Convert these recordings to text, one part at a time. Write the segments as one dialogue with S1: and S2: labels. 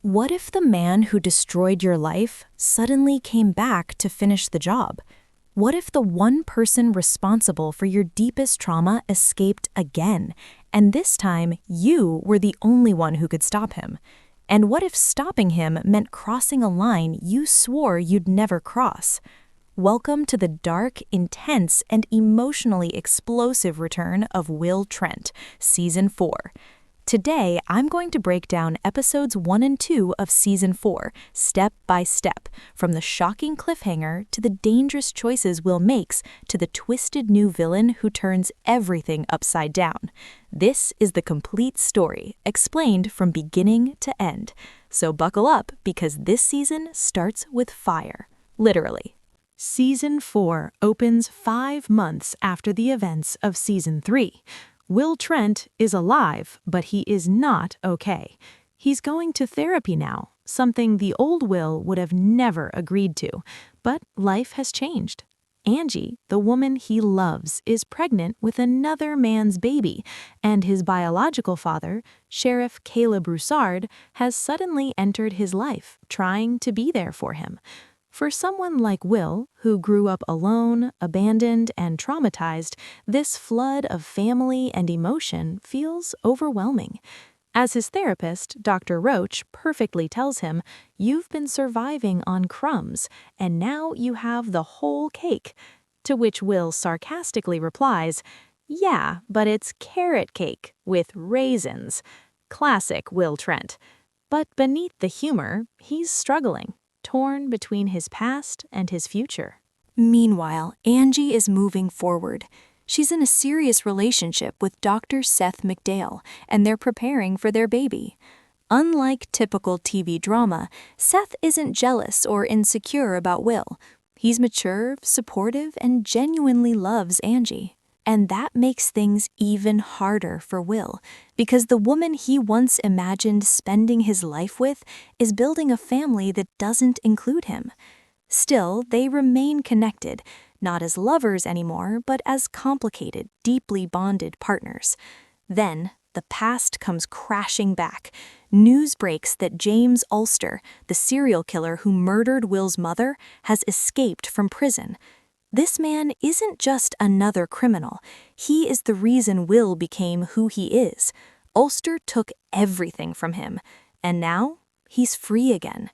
S1: What if the man who destroyed your life suddenly came back to finish the job? What if the one person responsible for your deepest trauma escaped again, and this time you were the only one who could stop him? And what if stopping him meant crossing a line you swore you'd never cross? Welcome to the dark, intense, and emotionally explosive return of Will Trent, Season 4. Today, I'm going to break down episodes 1 and 2 of Season 4, step by step, from the shocking cliffhanger to the dangerous choices Will makes to the twisted new villain who turns everything upside down. This is the complete story, explained from beginning to end. So buckle up, because this season starts with fire. Literally. Season 4 opens 5 months after the events of Season 3. Will Trent is alive, but he is not okay. He's going to therapy now, something the old Will would have never agreed to. But life has changed. Angie, the woman he loves, is pregnant with another man's baby, and his biological father, Sheriff Caleb Broussard, has suddenly entered his life, trying to be there for him. For someone like Will, who grew up alone, abandoned, and traumatized, this flood of family and emotion feels overwhelming. As his therapist, Dr. Roach, perfectly tells him, "You've been surviving on crumbs, and now you have the whole cake." To which Will sarcastically replies, "Yeah, but it's carrot cake with raisins." Classic Will Trent. But beneath the humor, he's struggling, torn between his past and his future. Meanwhile, Angie is moving forward. She's in a serious relationship with Dr. Seth McDale, and they're preparing for their baby. Unlike typical TV drama, Seth isn't jealous or insecure about Will. He's mature, supportive, and genuinely loves Angie. And that makes things even harder for Will, because the woman he once imagined spending his life with is building a family that doesn't include him. Still, they remain connected, not as lovers anymore, but as complicated, deeply bonded partners. Then, the past comes crashing back. News breaks that James Ulster, the serial killer who murdered Will's mother, has escaped from prison. This man isn't just another criminal. He is the reason Will became who he is. Ulster took everything from him, and now he's free again.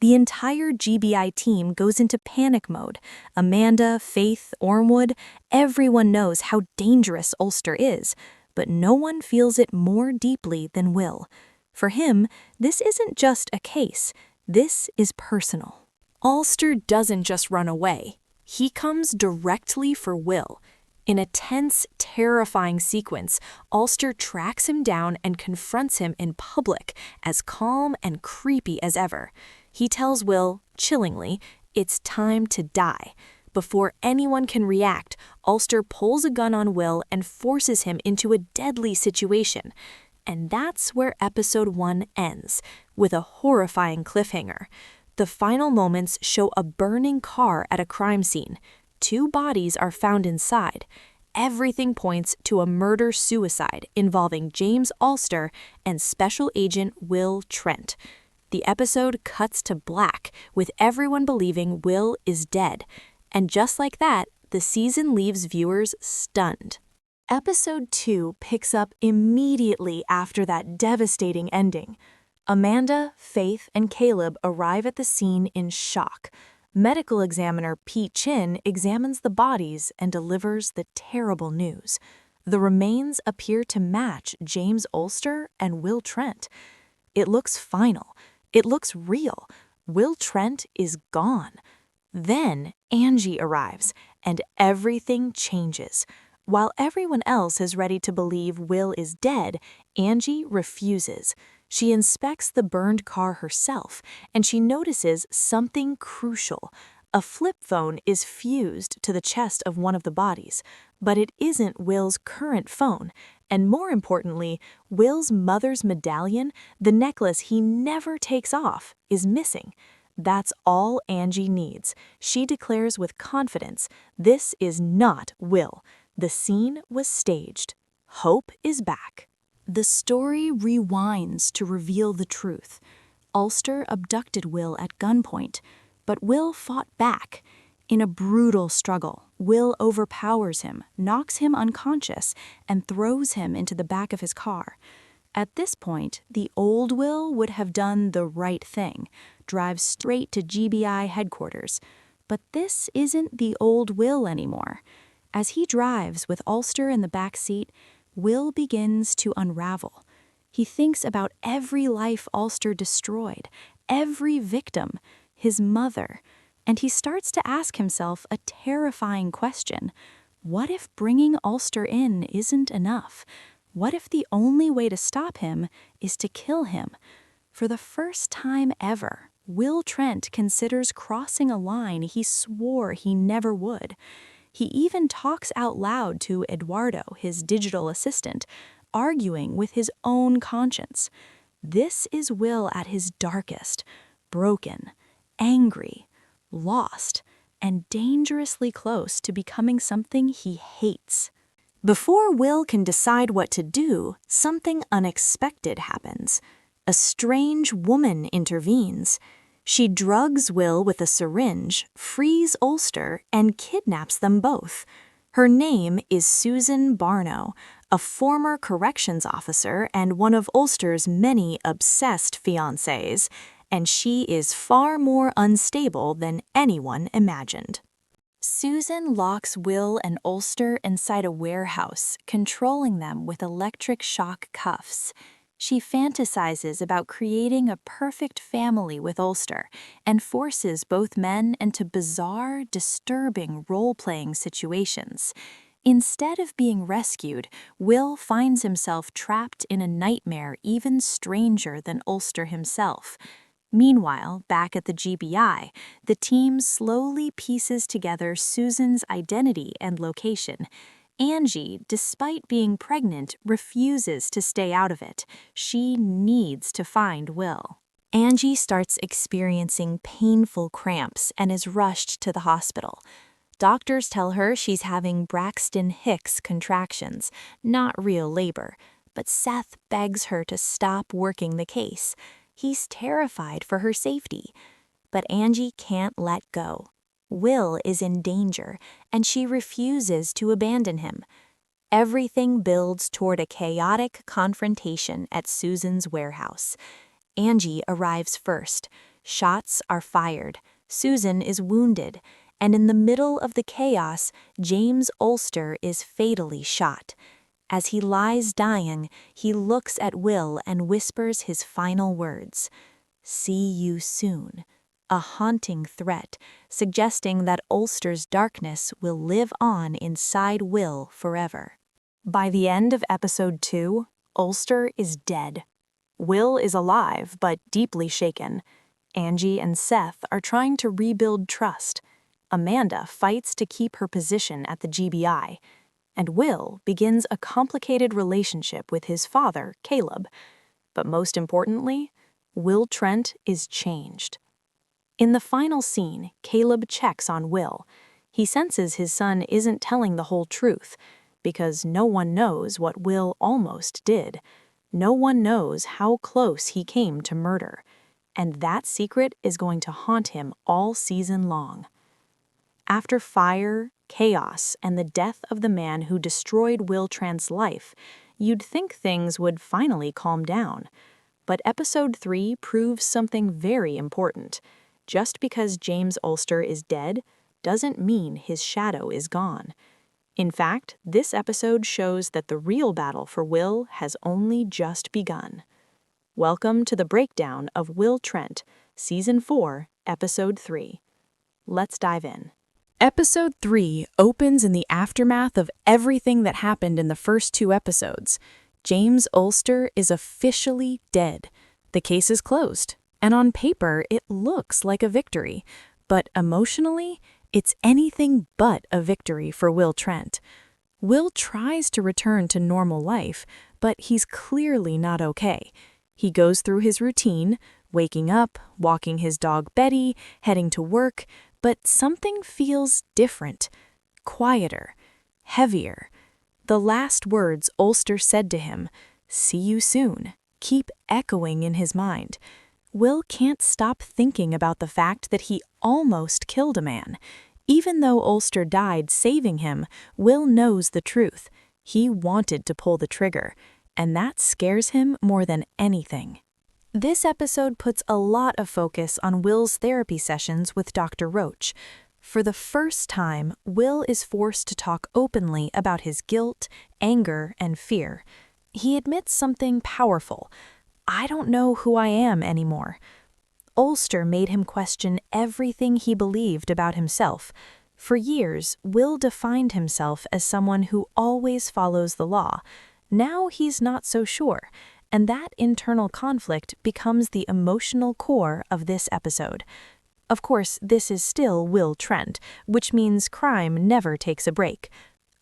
S1: The entire GBI team goes into panic mode. Amanda, Faith, Ormewood, everyone knows how dangerous Ulster is, but no one feels it more deeply than Will. For him, this isn't just a case. This is personal. Ulster doesn't just run away. He comes directly for Will. In a tense, terrifying sequence, Ulster tracks him down and confronts him in public, as calm and creepy as ever. He tells Will, chillingly, it's time to die. Before anyone can react, Ulster pulls a gun on Will and forces him into a deadly situation. And that's where episode 1 ends, with a horrifying cliffhanger. The final moments show a burning car at a crime scene. 2 bodies are found inside. Everything points to a murder-suicide involving James Ulster and Special Agent Will Trent. The episode cuts to black, with everyone believing Will is dead. And just like that, the season leaves viewers stunned. Episode 2 picks up immediately after that devastating ending. Amanda, Faith, and Caleb arrive at the scene in shock. Medical examiner Pete Chin examines the bodies and delivers the terrible news. The remains appear to match James Ulster and Will Trent. It looks final. It looks real. Will Trent is gone. Then Angie arrives, and everything changes. While everyone else is ready to believe Will is dead, Angie refuses. She inspects the burned car herself, and she notices something crucial. A flip phone is fused to the chest of one of the bodies, but it isn't Will's current phone. And more importantly, Will's mother's medallion, the necklace he never takes off, is missing. That's all Angie needs. She declares with confidence, this is not Will. The scene was staged. Hope is back. The story rewinds to reveal the truth. Ulster abducted Will at gunpoint, but Will fought back. In a brutal struggle, Will overpowers him, knocks him unconscious, and throws him into the back of his car. At this point, the old Will would have done the right thing, drive straight to GBI headquarters. But this isn't the old Will anymore. As he drives with Ulster in the back seat, Will begins to unravel. He thinks about every life Ulster destroyed, every victim, his mother, and he starts to ask himself a terrifying question. What if bringing Ulster in isn't enough? What if the only way to stop him is to kill him? For the first time ever, Will Trent considers crossing a line he swore he never would. He even talks out loud to Eduardo, his digital assistant, arguing with his own conscience. This is Will at his darkest, broken, angry, lost, and dangerously close to becoming something he hates. Before Will can decide what to do, something unexpected happens. A strange woman intervenes. She drugs Will with a syringe, frees Ulster, and kidnaps them both. Her name is Susan Barno, a former corrections officer and one of Ulster's many obsessed fiancés, and she is far more unstable than anyone imagined. Susan locks Will and Ulster inside a warehouse, controlling them with electric shock cuffs. She fantasizes about creating a perfect family with Ulster and forces both men into bizarre, disturbing role-playing situations. Instead of being rescued, Will finds himself trapped in a nightmare even stranger than Ulster himself. Meanwhile, back at the GBI, the team slowly pieces together Susan's identity and location. Angie, despite being pregnant, refuses to stay out of it. She needs to find Will. Angie starts experiencing painful cramps and is rushed to the hospital. Doctors tell her she's having Braxton Hicks contractions, not real labor, but Seth begs her to stop working the case. He's terrified for her safety. But Angie can't let go. Will is in danger, and she refuses to abandon him. Everything builds toward a chaotic confrontation at Susan's warehouse. Angie arrives first. Shots are fired. Susan is wounded, and in the middle of the chaos, James Ulster is fatally shot. As he lies dying, he looks at Will and whispers his final words, "See you soon," a haunting threat, suggesting that Ulster's darkness will live on inside Will forever. By the end of episode 2, Ulster is dead. Will is alive, but deeply shaken. Angie and Seth are trying to rebuild trust. Amanda fights to keep her position at the GBI. And Will begins a complicated relationship with his father, Caleb. But most importantly, Will Trent is changed. In the final scene, Caleb checks on Will. He senses his son isn't telling the whole truth, because no one knows what Will almost did. No one knows how close he came to murder. And that secret is going to haunt him all season long. After fire, chaos, and the death of the man who destroyed Will Trent's life, you'd think things would finally calm down. But episode 3 proves something very important. Just because James Ulster is dead doesn't mean his shadow is gone. In fact, this episode shows that the real battle for Will has only just begun. Welcome to the breakdown of Will Trent, Season 4, Episode 3. Let's dive in. Episode 3 opens in the aftermath of everything that happened in the first 2 episodes. James Ulster is officially dead. The case is closed, and on paper it looks like a victory, but emotionally, it's anything but a victory for Will Trent. Will tries to return to normal life, but he's clearly not okay. He goes through his routine, waking up, walking his dog Betty, heading to work, but something feels different, quieter, heavier. The last words Ulster said to him, "See you soon," keep echoing in his mind. Will can't stop thinking about the fact that he almost killed a man. Even though Ulster died saving him, Will knows the truth. He wanted to pull the trigger, and that scares him more than anything. This episode puts a lot of focus on Will's therapy sessions with Dr. Roach. For the first time, Will is forced to talk openly about his guilt, anger, and fear. He admits something powerful. I don't know who I am anymore. Ulster made him question everything he believed about himself. For years, Will defined himself as someone who always follows the law. Now he's not so sure, and that internal conflict becomes the emotional core of this episode. Of course, this is still Will Trent, which means crime never takes a break.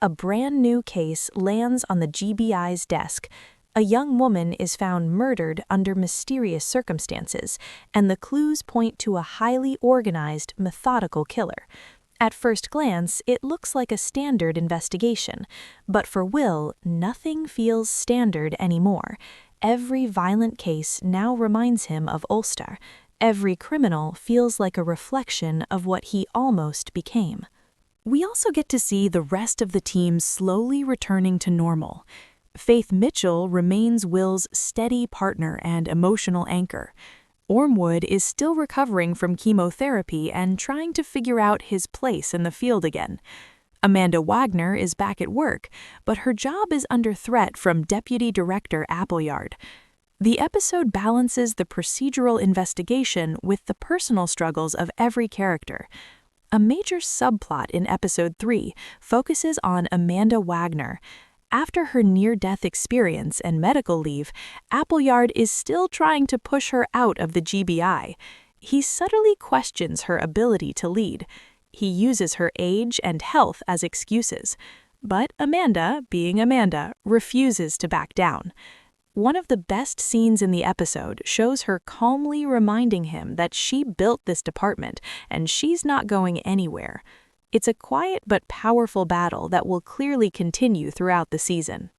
S1: A brand new case lands on the GBI's desk. A young woman is found murdered under mysterious circumstances, and the clues point to a highly organized, methodical killer. At first glance, it looks like a standard investigation, but for Will, nothing feels standard anymore. Every violent case now reminds him of Ulster. Every criminal feels like a reflection of what he almost became. We also get to see the rest of the team slowly returning to normal. Faith Mitchell remains Will's steady partner and emotional anchor. Ormewood is still recovering from chemotherapy and trying to figure out his place in the field again. Amanda Wagner is back at work, but her job is under threat from Deputy Director Appleyard. The episode balances the procedural investigation with the personal struggles of every character. A major subplot in Episode 3 focuses on Amanda Wagner. After her near-death experience and medical leave, Appleyard is still trying to push her out of the GBI. He subtly questions her ability to lead. He uses her age and health as excuses. But Amanda, being Amanda, refuses to back down. One of the best scenes in the episode shows her calmly reminding him that she built this department and she's not going anywhere. It's a quiet but powerful battle that will clearly continue throughout the season.